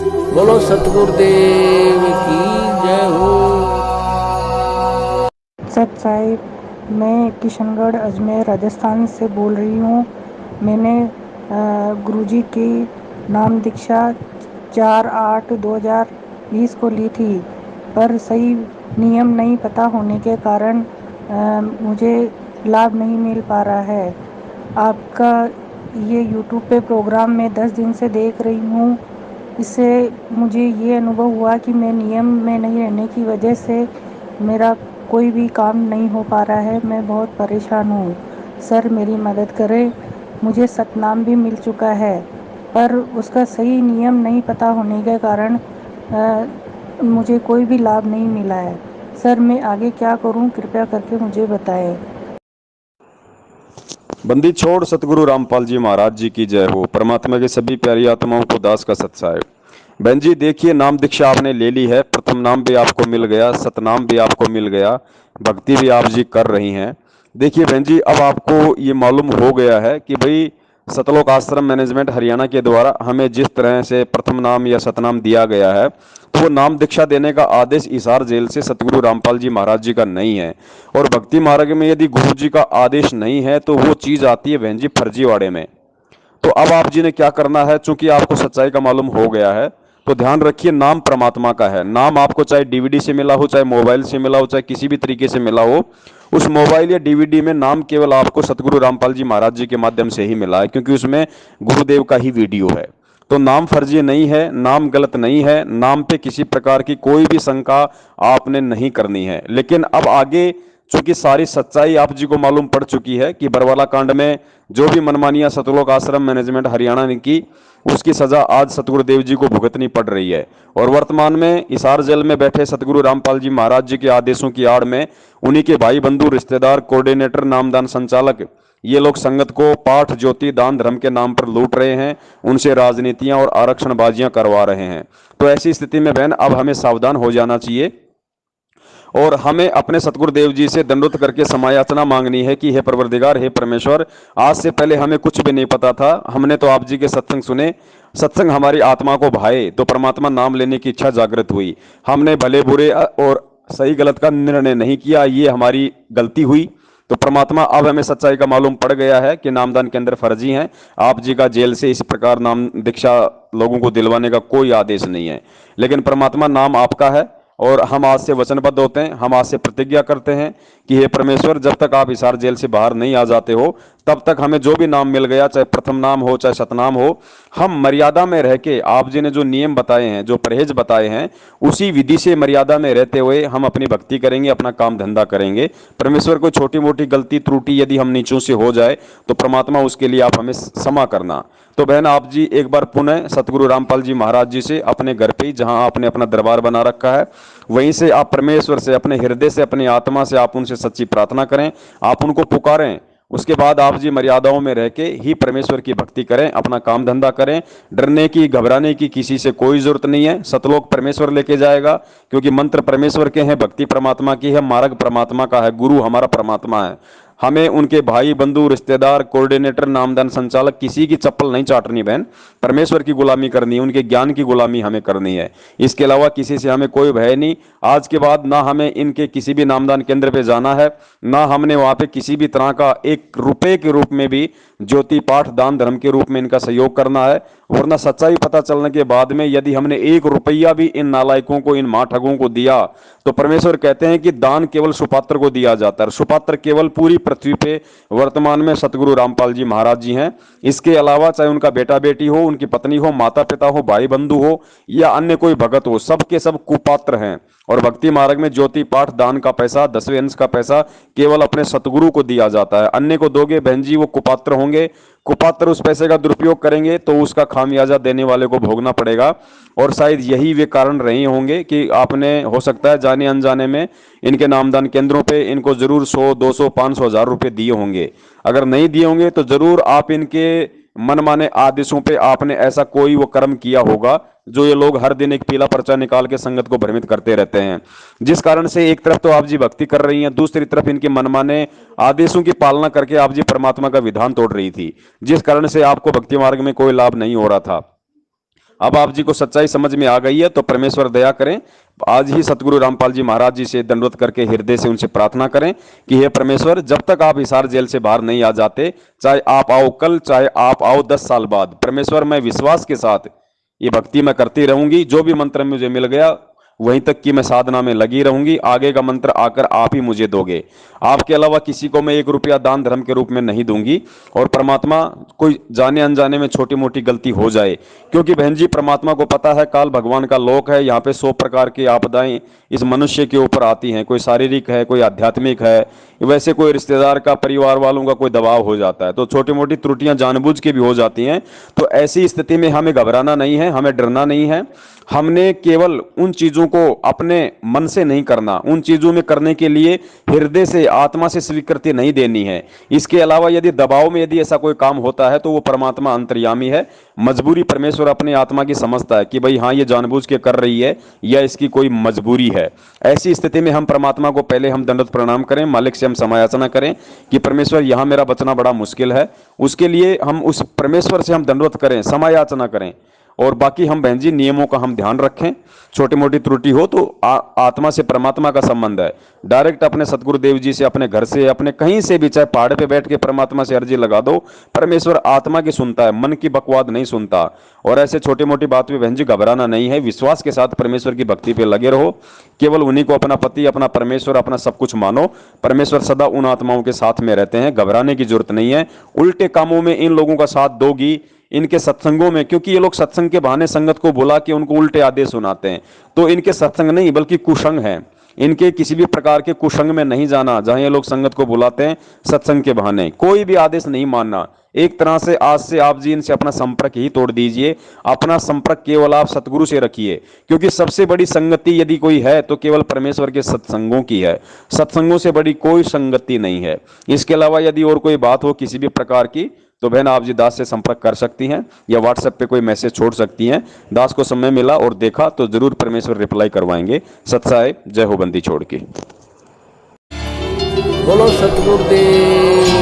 बोलो सतगुरुदेव की जय हो। सत साहिब, मैं किशनगढ़ अजमेर राजस्थान से बोल रही हूँ। मैंने गुरुजी की नाम दीक्षा 4/8/2020 को ली थी, पर सही नियम नहीं पता होने के कारण मुझे लाभ नहीं मिल पा रहा है। आपका ये यूट्यूब पे प्रोग्राम मैं 10 दिन से देख रही हूँ। इससे मुझे ये अनुभव हुआ कि मैं नियम में नहीं रहने की वजह से मेरा कोई भी काम नहीं हो पा रहा है। मैं बहुत परेशान हूँ। सर, मेरी मदद करें। मुझे सतनाम भी मिल चुका है, पर उसका सही नियम नहीं पता होने के कारण मुझे कोई भी लाभ नहीं मिला है। सर, मैं आगे क्या करूँ, कृपया करके मुझे बताएं। बंदी छोड़ सतगुरु रामपाल जी महाराज जी की जय हो। परमात्मा की सभी प्यारी आत्माओं को दास का सत्साय। बहन जी देखिए, नाम दीक्षा आपने ले ली है, प्रथम नाम भी आपको मिल गया, सतनाम भी आपको मिल गया, भक्ति भी आप जी कर रही हैं। देखिए बहन जी, अब आपको ये मालूम हो गया है कि भाई सतलोक आश्रम मैनेजमेंट हरियाणा के द्वारा हमें जिस तरह से प्रथम नाम या सतनाम दिया गया है, तो वो नाम दीक्षा देने का आदेश हिसार जेल से सतगुरु रामपाल जी महाराज जी का नहीं है। और भक्ति मार्ग में यदि गुरु जी का आदेश नहीं है तो वो चीज आती है बहन जी फर्जीवाड़े में। तो अब आप जी ने क्या करना है, चूंकि आपको सच्चाई का मालूम हो गया है, तो ध्यान रखिए, नाम परमात्मा का है। नाम आपको चाहे डीवीडी से मिला हो, चाहे मोबाइल से मिला हो, चाहे किसी भी तरीके से मिला हो, उस मोबाइल या डीवीडी में नाम केवल आपको सतगुरु रामपाल जी महाराज जी के माध्यम से ही मिला है, क्योंकि उसमें गुरुदेव का ही वीडियो है। तो नाम फर्जी नहीं है, नाम गलत नहीं है, नाम पे किसी प्रकार की कोई भी शंका आपने नहीं करनी है। लेकिन अब आगे चूंकि सारी सच्चाई आप जी को मालूम पड़ चुकी है कि बरवाला कांड में जो भी मनमानियां सतलोक आश्रम मैनेजमेंट हरियाणा ने की, उसकी सजा आज सतगुरुदेव जी को भुगतनी पड़ रही है। और वर्तमान में हिसार जेल में बैठे सतगुरु रामपाल जी महाराज जी के आदेशों की आड़ में उन्हीं के भाई बंधु रिश्तेदार कोऑर्डिनेटर नामदान संचालक ये लोग संगत को पाठ ज्योति दान धर्म के नाम पर लूट रहे हैं, उनसे राजनीतियां और आरक्षणबाजियां करवा रहे हैं। तो ऐसी स्थिति में बहन अब हमें सावधान हो जाना चाहिए और हमें अपने सतगुरुदेव जी से दंडोत करके समायाचना मांगनी है कि हे परवरदिगार, हे परमेश्वर, आज से पहले हमें कुछ भी नहीं पता था, हमने तो आप जी के सत्संग सुने, सत्संग हमारी आत्मा को भाए तो परमात्मा नाम लेने की इच्छा जागृत हुई, हमने भले बुरे और सही गलत का निर्णय नहीं किया, ये हमारी गलती हुई। तो परमात्मा अब हमें सच्चाई का मालूम पड़ गया है कि नामदान के अंदर फर्जी हैं। आप जी का जेल से इस प्रकार नाम दीक्षा लोगों को दिलवाने का कोई आदेश नहीं है, लेकिन परमात्मा नाम आपका है। और हम आज से वचनबद्ध होते हैं, हम आज से प्रतिज्ञा करते हैं कि हे परमेश्वर, जब तक आप हिसार जेल से बाहर नहीं आ जाते हो तब तक हमें जो भी नाम मिल गया, चाहे प्रथम नाम हो चाहे सतनाम हो, हम मर्यादा में रह के आप जी ने जो नियम बताए हैं, जो परहेज बताए हैं, उसी विधि से मर्यादा में रहते हुए हम अपनी भक्ति करेंगे, अपना काम धंधा करेंगे। परमेश्वर कोई छोटी मोटी गलती त्रुटि यदि हम नीचों से हो जाए तो परमात्मा उसके लिए आप हमें क्षमा करना। तो बहन आप जी एक बार पुनः सतगुरु रामपाल जी महाराज जी से अपने घर पे ही, जहां आपने अपना दरबार बना रखा है, वहीं से आप परमेश्वर से अपने हृदय से, अपनी आत्मा से आप उनसे सच्ची प्रार्थना करें, आप उनको पुकारें। उसके बाद आप जी मर्यादाओं में रह के ही परमेश्वर की भक्ति करें, अपना काम धंधा करें। डरने की, घबराने की किसी से कोई जरूरत नहीं है। सतलोक परमेश्वर लेके जाएगा, क्योंकि मंत्र परमेश्वर के हैं, भक्ति परमात्मा की है, मार्ग परमात्मा का है, गुरु हमारा परमात्मा है। हमें उनके भाई बंधु रिश्तेदार कोऑर्डिनेटर नामदान संचालक किसी की चप्पल नहीं चाटनी बहन, परमेश्वर की गुलामी करनी है, उनके ज्ञान की गुलामी हमें करनी है। इसके अलावा किसी से हमें कोई भय नहीं। आज के बाद ना हमें इनके किसी भी नामदान केंद्र पे जाना है, ना हमने वहां पे किसी भी तरह का एक रुपए के रूप में भी ज्योति पाठ दान धर्म के रूप में इनका सहयोग करना है। वरना सच्चाई पता चलने के बाद में यदि हमने 1 रुपया भी इन नालायकों को, इन मां ठगों को दिया, तो परमेश्वर कहते हैं कि दान केवल सुपात्र को दिया जाता है। सुपात्र केवल पूरी पृथ्वी पे वर्तमान में सतगुरु रामपाल जी महाराज जी हैं। इसके अलावा चाहे उनका बेटा बेटी हो, उनकी पत्नी हो, माता पिता हो, भाई बंधु हो या अन्य कोई भगत हो, सबके सब कुपात्र हैं। और भक्ति मार्ग में ज्योति पाठ दान का पैसा, 10वें अंश का पैसा केवल अपने सतगुरु को दिया जाता है। अन्य को दोगे बहन जी, वो कुपात्र होंगे। कुपात्र उस पैसे का दुरुपयोग करेंगे तो उसका खामियाजा देने वाले को भोगना पड़ेगा। और शायद यही वे कारण रहे होंगे कि आपने, हो सकता है जाने अनजाने में, इनके नामदान केंद्रों पे इनको जरूर 100, 200, 500, 1000 रुपए दिए होंगे। अगर नहीं दिए होंगे तो जरूर आप इनके मनमाने आदेशों पे आपने ऐसा कोई वो कर्म किया होगा जो ये लोग हर दिन एक पीला पर्चा निकाल के संगत को भ्रमित करते रहते हैं। जिस कारण से एक तरफ तो आप जी भक्ति कर रही हैं, दूसरी तरफ इनके मनमाने आदेशों की पालना करके आप जी परमात्मा का विधान तोड़ रही थी, जिस कारण से आपको भक्ति मार्ग में कोई लाभ नहीं हो रहा था। अब आप जी को सच्चाई समझ में आ गई है तो परमेश्वर दया करें। आज ही सतगुरु रामपाल जी महाराज जी से दंडवत करके हृदय से उनसे प्रार्थना करें कि हे परमेश्वर, जब तक आप हिसार जेल से बाहर नहीं आ जाते, चाहे आप आओ कल, चाहे आप आओ 10 साल बाद, परमेश्वर मैं विश्वास के साथ ये भक्ति मैं करती रहूंगी। जो भी मंत्र मुझे मिल गया वहीं तक की मैं साधना में लगी रहूंगी। आगे का मंत्र आकर आप ही मुझे दोगे, आपके अलावा किसी को मैं 1 रुपया दान धर्म के रूप में नहीं दूंगी। और परमात्मा, कोई जाने अनजाने में छोटी मोटी गलती हो जाए, क्योंकि बहन जी परमात्मा को पता है काल भगवान का लोक है, यहाँ पे 100 प्रकार की आपदाएं इस मनुष्य के ऊपर आती हैं। कोई शारीरिक है, कोई आध्यात्मिक है, वैसे कोई रिश्तेदार का, परिवार वालों का कोई दबाव हो जाता है, तो छोटी मोटी त्रुटियां जानबूझ के भी हो जाती हैं। तो ऐसी स्थिति में हमें घबराना नहीं है, हमें डरना नहीं है। हमने केवल उन चीजों को अपने मन से नहीं करना, उन चीजों में करने के लिए हृदय से, आत्मा से स्वीकृति नहीं देनी है। इसके अलावा यदि दबाव में यदि ऐसा कोई काम होता है तो वो परमात्मा अंतर्यामी है, मजबूरी परमेश्वर अपनी आत्मा की समझता है कि भाई हाँ ये जानबूझ के कर रही है या इसकी कोई मजबूरी है। ऐसी स्थिति में हम परमात्मा को पहले हम दंडवत प्रणाम करें, मालिक से हम समायाचना करें कि परमेश्वर यहाँ मेरा बचना बड़ा मुश्किल है। उसके लिए हम उस परमेश्वर से हम दंडवत करें, समायाचना करें। और बाकी हम बहन जी नियमों का हम ध्यान रखें। छोटी मोटी त्रुटि हो तो आत्मा से परमात्मा का संबंध है, डायरेक्ट अपने सतगुरुदेव जी से, अपने घर से, अपने कहीं से भी, चाहे पहाड़ पे बैठ के परमात्मा से अर्जी लगा दो। परमेश्वर आत्मा की सुनता है, मन की बकवाद नहीं सुनता। और ऐसे छोटी मोटी बात पे बहन जी घबराना नहीं है, विश्वास के साथ परमेश्वर की भक्ति पे लगे रहो। केवल उन्हीं को अपना पति, अपना परमेश्वर, अपना सब कुछ मानो। परमेश्वर सदा उन आत्माओं के साथ में रहते हैं, घबराने की जरूरत नहीं है। उल्टे कामों में इन लोगों का साथ दोगी, इनके सत्संगों में, क्योंकि ये लोग सत्संग के बहाने संगत को बुला के उनको उल्टे आदेश सुनाते हैं, तो इनके सत्संग नहीं बल्कि कुसंग है। इनके किसी भी प्रकार के कुसंग में नहीं जाना, जहां ये लोग संगत को बुलाते हैं सत्संग के बहाने। कोई भी आदेश नहीं मानना। एक तरह से आज से आप जी इनसे अपना संपर्क ही तोड़ दीजिए। अपना संपर्क केवल आप सतगुरु से रखिए, क्योंकि सबसे बड़ी संगति यदि कोई है तो केवल परमेश्वर के सत्संगों की है। सत्संगों से बड़ी कोई संगति नहीं है। इसके अलावा यदि और कोई बात हो किसी भी प्रकार की तो बहन आप जी दास से संपर्क कर सकती हैं या व्हाट्सएप पे कोई मैसेज छोड़ सकती हैं। दास को समय मिला और देखा तो जरूर परमेश्वर रिप्लाई करवाएंगे। सत्साय जय हो बंदी छोड़ के। बोलो सतगुरुदेव